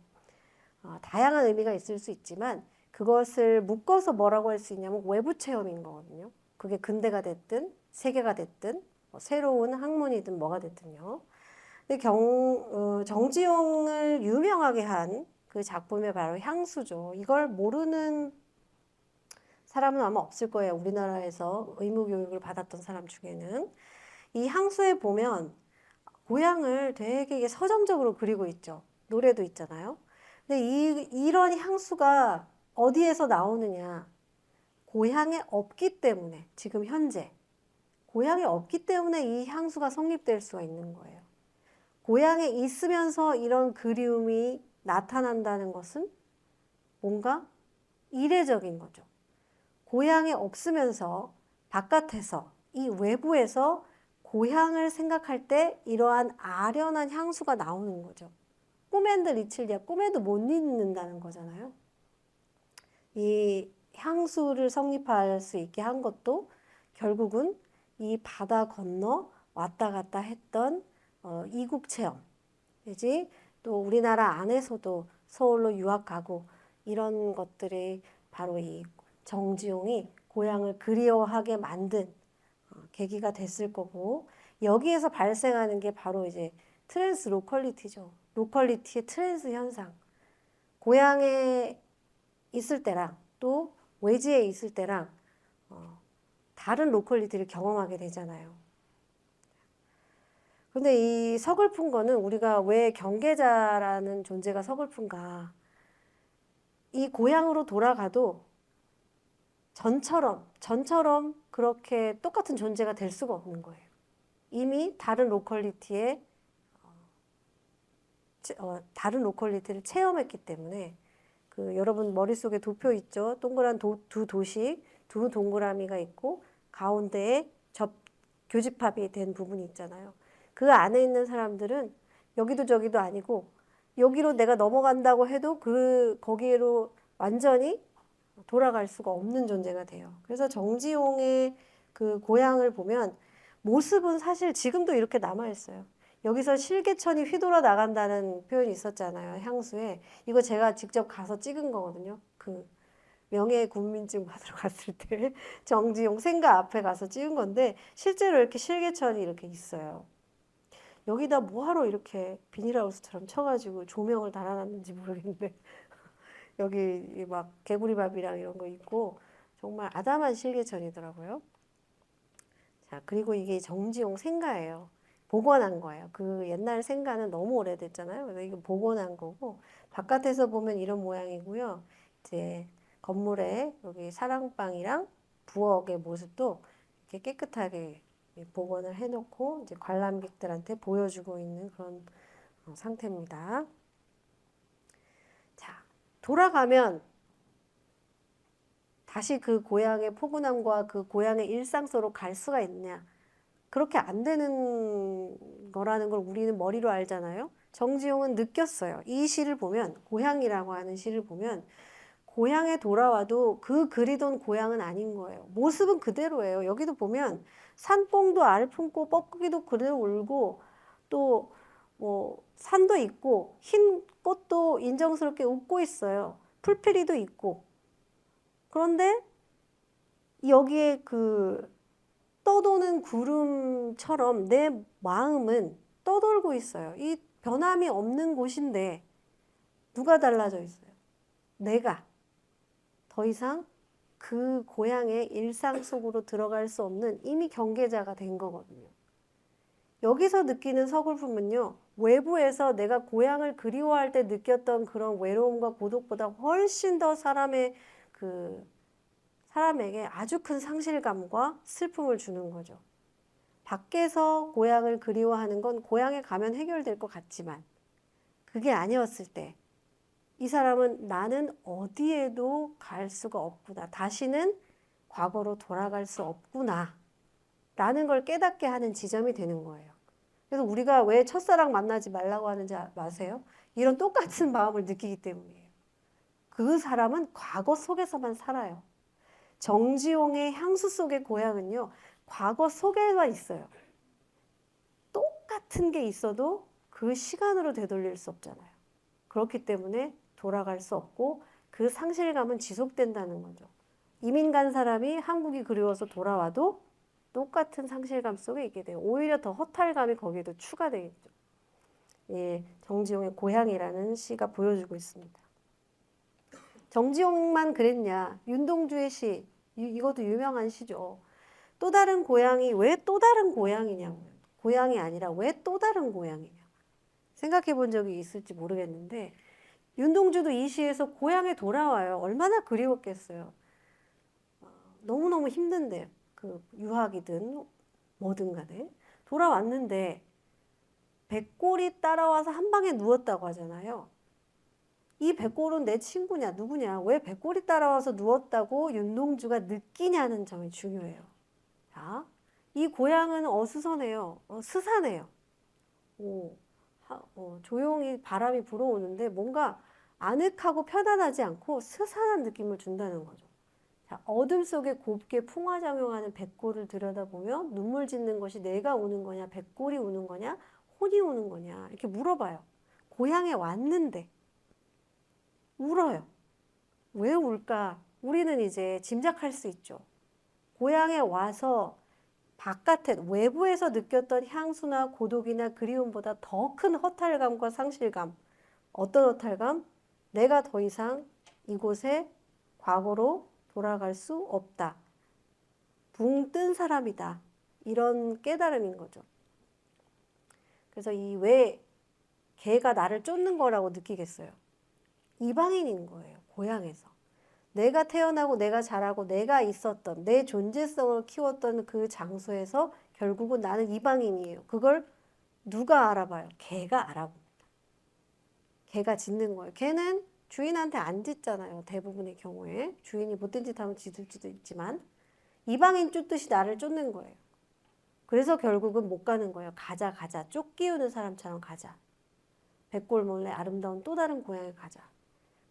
다양한 의미가 있을 수 있지만 그것을 묶어서 뭐라고 할 수 있냐면 외부 체험인 거거든요. 그게 근대가 됐든 세계가 됐든 뭐 새로운 학문이든 뭐가 됐든요. 근데 정지용을 유명하게 한 그 작품이 바로 향수죠. 이걸 모르는 사람은 아마 없을 거예요. 우리나라에서 의무교육을 받았던 사람 중에는. 이 향수에 보면 고향을 되게 서정적으로 그리고 있죠. 노래도 있잖아요. 근데 이런 향수가 어디에서 나오느냐. 고향에 없기 때문에, 지금 현재. 고향에 없기 때문에 이 향수가 성립될 수가 있는 거예요. 고향에 있으면서 이런 그리움이 나타난다는 것은 뭔가 이례적인 거죠. 고향에 없으면서 바깥에서, 이 외부에서 고향을 생각할 때 이러한 아련한 향수가 나오는 거죠. 꿈엔드 리칠리아, 꿈에도 못 잊는다는 거잖아요. 이 향수를 성립할 수 있게 한 것도 결국은 이 바다 건너 왔다 갔다 했던 이국 체험, 그지? 또 우리나라 안에서도 서울로 유학 가고 이런 것들이 바로 이 정지용이 고향을 그리워하게 만든 계기가 됐을 거고 여기에서 발생하는 게 바로 이제 트랜스 로컬리티죠. 로컬리티의 트랜스 현상. 고향에 있을 때랑 또 외지에 있을 때랑 다른 로컬리티를 경험하게 되잖아요. 근데 이 서글픈 거는 우리가 왜 경계자라는 존재가 서글픈가. 이 고향으로 돌아가도 전처럼 그렇게 똑같은 존재가 될 수가 없는 거예요. 이미 다른 로컬리티에 다른 로컬리티를 체험했기 때문에 그 여러분 머릿속에 도표 있죠? 동그란 두 도시, 두 동그라미가 있고 가운데에 교집합이 된 부분이 있잖아요. 그 안에 있는 사람들은 여기도 저기도 아니고 여기로 내가 넘어간다고 해도 거기로 완전히 돌아갈 수가 없는 존재가 돼요. 그래서 정지용의 그 고향을 보면 모습은 사실 지금도 이렇게 남아있어요. 여기서 실개천이 휘돌아 나간다는 표현이 있었잖아요. 향수에. 이거 제가 직접 가서 찍은 거거든요. 그 명예국민증 받으러 갔을 때 정지용 생가 앞에 가서 찍은 건데 실제로 이렇게 실개천이 이렇게 있어요. 여기다 뭐하러 이렇게 비닐하우스처럼 쳐가지고 조명을 달아놨는지 모르겠는데 여기 막 개구리밥이랑 이런 거 있고 정말 아담한 실개천이더라고요. 자, 그리고 이게 정지용 생가예요. 복원한 거예요. 그 옛날 생가는 너무 오래됐잖아요. 그래서 이거 복원한 거고 바깥에서 보면 이런 모양이고요. 이제 건물에 여기 사랑방이랑 부엌의 모습도 이렇게 깨끗하게 복원을 해놓고 이제 관람객들한테 보여주고 있는 그런 상태입니다. 자, 돌아가면 다시 그 고향의 포근함과 그 고향의 일상 속으로 갈 수가 있냐? 그렇게 안 되는 거라는 걸 우리는 머리로 알잖아요. 정지용은 느꼈어요. 이 시를 보면, 고향이라고 하는 시를 보면 고향에 돌아와도 그 그리던 고향은 아닌 거예요. 모습은 그대로예요. 여기도 보면 산봉도 알을 품고 뻐꾸기도 그대로 울고 또 뭐 산도 있고 흰 꽃도 인정스럽게 웃고 있어요. 풀피리도 있고. 그런데 여기에 그 떠도는 구름처럼 내 마음은 떠돌고 있어요. 이 변함이 없는 곳인데 누가 달라져 있어요? 내가 더 이상 그 고향의 일상 속으로 들어갈 수 없는 이미 경계자가 된 거거든요. 여기서 느끼는 서글픔은요, 외부에서 내가 고향을 그리워할 때 느꼈던 그런 외로움과 고독보다 훨씬 더 사람에게 아주 큰 상실감과 슬픔을 주는 거죠. 밖에서 고향을 그리워하는 건 고향에 가면 해결될 것 같지만 그게 아니었을 때 이 사람은 나는 어디에도 갈 수가 없구나. 다시는 과거로 돌아갈 수 없구나. 라는 걸 깨닫게 하는 지점이 되는 거예요. 그래서 우리가 왜 첫사랑 만나지 말라고 하는지 아세요? 이런 똑같은 마음을 느끼기 때문이에요. 그 사람은 과거 속에서만 살아요. 정지용의 향수 속의 고향은요, 과거 속에만 있어요. 똑같은 게 있어도 그 시간으로 되돌릴 수 없잖아요. 그렇기 때문에 돌아갈 수 없고 그 상실감은 지속된다는 거죠. 이민 간 사람이 한국이 그리워서 돌아와도 똑같은 상실감 속에 있게 돼요. 오히려 더 허탈감이 거기에도 추가되겠죠. 예, 정지용의 고향이라는 시가 보여주고 있습니다. 정지용만 그랬냐? 윤동주의 시, 이것도 유명한 시죠. 또 다른 고향이 왜 또 다른 고향이냐고요. 고향이 아니라 왜 또 다른 고향이냐. 생각해 본 적이 있을지 모르겠는데 윤동주도 이 시에서 고향에 돌아와요. 얼마나 그리웠겠어요. 너무너무 힘든데 그 유학이든 뭐든 간에 돌아왔는데 백골이 따라와서 한 방에 누웠다고 하잖아요. 이 백골은 내 친구냐 누구냐 왜 백골이 따라와서 누웠다고 윤동주가 느끼냐는 점이 중요해요. 자, 이 고향은 어수선해요. 스산해요. 조용히 바람이 불어오는데 뭔가 아늑하고 편안하지 않고 스산한 느낌을 준다는 거죠. 자, 어둠 속에 곱게 풍화작용하는 백골을 들여다보면 눈물 짓는 것이 내가 우는 거냐, 백골이 우는 거냐, 혼이 우는 거냐 이렇게 물어봐요. 고향에 왔는데 울어요. 왜 울까? 우리는 이제 짐작할 수 있죠. 고향에 와서 바깥에 외부에서 느꼈던 향수나 고독이나 그리움보다 더 큰 허탈감과 상실감. 어떤 허탈감? 내가 더 이상 이곳에 과거로 돌아갈 수 없다. 붕 뜬 사람이다. 이런 깨달음인 거죠. 그래서 이 왜 개가 나를 쫓는 거라고 느끼겠어요? 이방인인 거예요. 고향에서. 내가 태어나고 내가 자라고 내가 있었던 내 존재성을 키웠던 그 장소에서 결국은 나는 이방인이에요. 그걸 누가 알아봐요? 개가 알아봅니다. 개가 짖는 거예요. 개는 주인한테 안 짖잖아요. 대부분의 경우에. 주인이 못된 짓 하면 짖을 수도 있지만 이방인 쫓듯이 나를 쫓는 거예요. 그래서 결국은 못 가는 거예요. 가자 가자. 쫓기우는 사람처럼 가자. 백골 몰래 아름다운 또 다른 고향에 가자.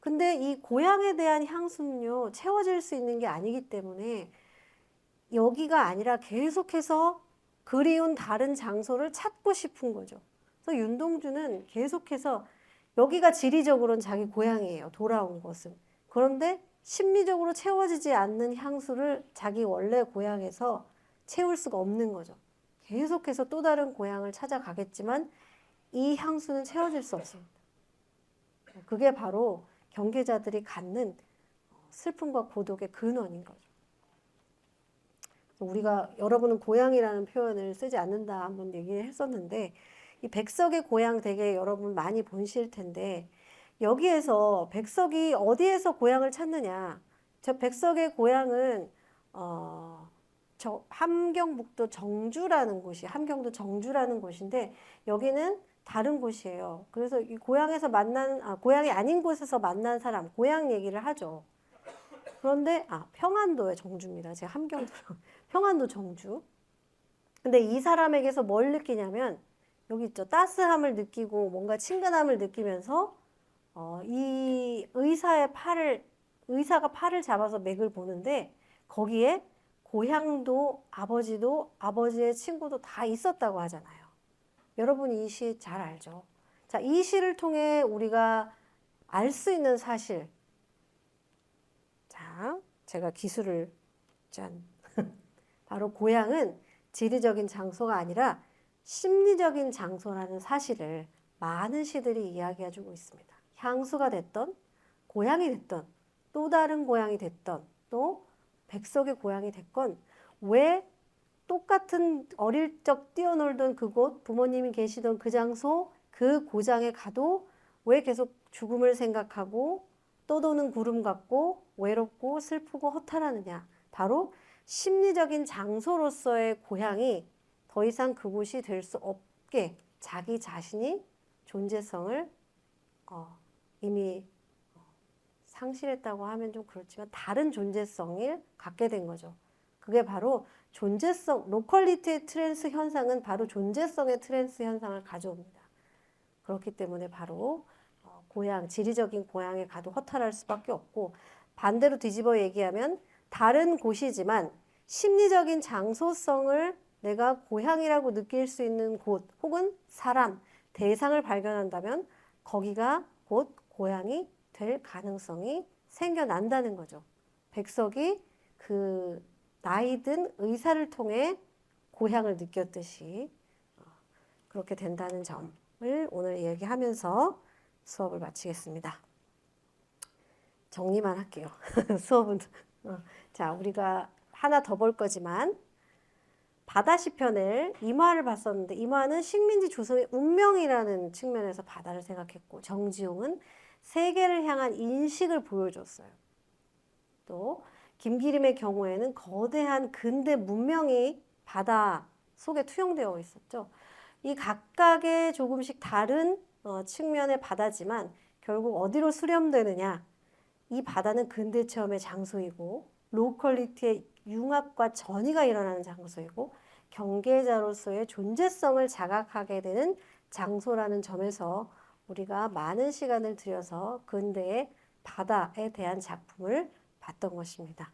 근데 이 고향에 대한 향수는요, 채워질 수 있는 게 아니기 때문에 여기가 아니라 계속해서 그리운 다른 장소를 찾고 싶은 거죠. 그래서 윤동주는 계속해서 여기가 지리적으로는 자기 고향이에요. 돌아온 곳은. 그런데 심리적으로 채워지지 않는 향수를 자기 원래 고향에서 채울 수가 없는 거죠. 계속해서 또 다른 고향을 찾아가겠지만 이 향수는 채워질 수 없습니다. 그게 바로 경계자들이 갖는 슬픔과 고독의 근원인 거죠. 우리가 여러분은 고향이라는 표현을 쓰지 않는다 한번 얘기를 했었는데 이 백석의 고향 되게 여러분 많이 보실 텐데 여기에서 백석이 어디에서 고향을 찾느냐? 저 백석의 고향은 저 함경북도 정주라는 곳이 함경도 정주라는 곳인데 여기는 다른 곳이에요. 그래서 이 고향에서 만난 고향이 아닌 곳에서 만난 사람 고향 얘기를 하죠. 그런데 평안도의 정주입니다. 제가 함경도 평안도 정주. 근데 이 사람에게서 뭘 느끼냐면 여기 있죠. 따스함을 느끼고 뭔가 친근함을 느끼면서 이 의사가 팔을 잡아서 맥을 보는데 거기에 고향도 아버지도 아버지의 친구도 다 있었다고 하잖아요. 여러분 이 시 잘 알죠? 자, 이 시를 통해 우리가 알 수 있는 사실. 자, 제가 기술을 짠. 바로 고향은 지리적인 장소가 아니라 심리적인 장소라는 사실을 많은 시들이 이야기해주고 있습니다. 향수가 됐던, 고향이 됐던, 또 다른 고향이 됐던, 또 백석의 고향이 됐건 왜 똑같은 어릴 적 뛰어놀던 그곳, 부모님이 계시던 그 장소, 그 고장에 가도 왜 계속 죽음을 생각하고 떠도는 구름 같고 외롭고 슬프고 허탈하느냐. 바로 심리적인 장소로서의 고향이 더 이상 그곳이 될 수 없게 자기 자신이 존재성을 이미 상실했다고 하면 좀 그렇지만 다른 존재성을 갖게 된 거죠. 그게 바로 존재성, 로컬리티 트랜스 현상은 바로 존재성의 트랜스 현상을 가져옵니다. 그렇기 때문에 바로 고향, 지리적인 고향에 가도 허탈할 수밖에 없고 반대로 뒤집어 얘기하면 다른 곳이지만 심리적인 장소성을 내가 고향이라고 느낄 수 있는 곳 혹은 사람, 대상을 발견한다면 거기가 곧 고향이 될 가능성이 생겨난다는 거죠. 백석이 그 나이 든 의사를 통해 고향을 느꼈듯이 그렇게 된다는 점을 오늘 얘기하면서 수업을 마치겠습니다. 정리만 할게요. 수업은 자, 우리가 하나 더 볼 거지만 바다 시편을 임화를 봤었는데 임화는 식민지 조선의 운명이라는 측면에서 바다를 생각했고 정지용은 세계를 향한 인식을 보여줬어요. 또 김기림의 경우에는 거대한 근대 문명이 바다 속에 투영되어 있었죠. 이 각각의 조금씩 다른 측면의 바다지만 결국 어디로 수렴되느냐. 이 바다는 근대 체험의 장소이고 로컬리티의 융합과 전이가 일어나는 장소이고 경계자로서의 존재성을 자각하게 되는 장소라는 점에서 우리가 많은 시간을 들여서 근대의 바다에 대한 작품을 봤던 것입니다.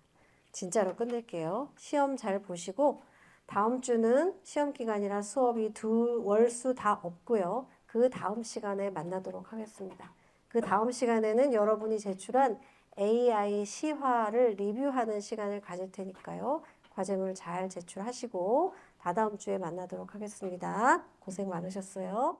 진짜로 끝낼게요. 시험 잘 보시고 다음 주는 시험 기간이라 수업이 월수 다 없고요. 그 다음 시간에 만나도록 하겠습니다. 그 다음 시간에는 여러분이 제출한 AI 시화를 리뷰하는 시간을 가질 테니까요. 과제물 잘 제출하시고 다다음 주에 만나도록 하겠습니다. 고생 많으셨어요.